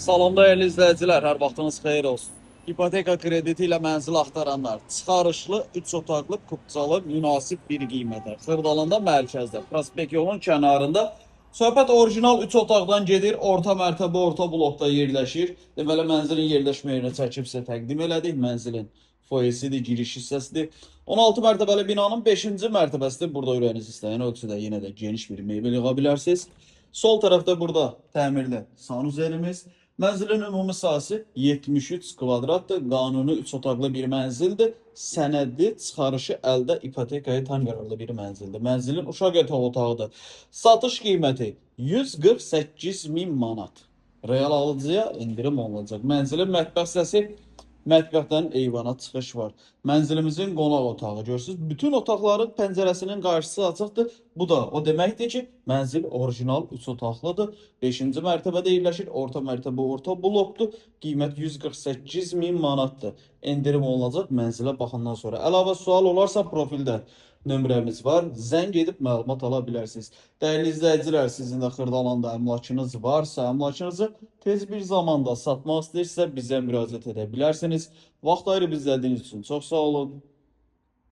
Salam dəyərli izləyicilər, hər vaxtınız xeyir olsun. İpoteka krediti ilə mənzil axtaranlar, çıxarışlı, 3 otaqlı, kupçalı, münasib bir qiymətə. Xırdalanda mərkəzdə, prospekt yolun kənarında. Söhbət orijinal 3 otaqdan gedir, orta mərtəbə, orta blokda yerləşir. Deməli, mənzilin yerləşmə yerini çəkib sizə təqdim elədik. Mənzilin foyesidir, giriş hissəsidir. 16 mərtəbəli binanın 5-ci mərtəbəsidir. Burada ürəyiniz istəyən ölçüdə yenə də geniş bir mebel yığa bilərsiniz. Sol tərəfdə burada təmirli sanuzelimiz. Mənzilin ümumi sahəsi 73 kvadratdır. Qanuni 3 otaqlı bir mənzildir. Sənədli çıxarışı əldə ipotekaya tam qərarlı bir mənzildir. Mənzilin uşaq yataq otağıdır. Satış qiyməti 148 min manat. Real alıcıya indirim olunacaq. Mənzilin mətbəx hissəsi, mətbəxdən eyvana çıxış var. Mənzilimizin qonaq otağı görürsünüz. Bütün otaqların pəncərəsinin qarşısı açıqdır. Bu da o deməkdir ki, mənzil orijinal 3 otaqlıdır. 5-ci mərtəbədə yerləşir. Orta mərtəbə, orta blokdur. Qiymət 148 min manatdır. Endirim olunacaq mənzilə baxandan sonra. Əlavə sual olarsa profildə nömrəmiz var. Zəng edib məlumat ala bilərsiniz. Dəyərli izləyicilər, sizin də Xırdalanda əmlakınız varsa, əmlakınızı tez bir zamanda satmaq istəyirsə bizə müraciət edə bilərsiniz. Vaxt ayırıb izlədiyiniz üçün çox sağ olun.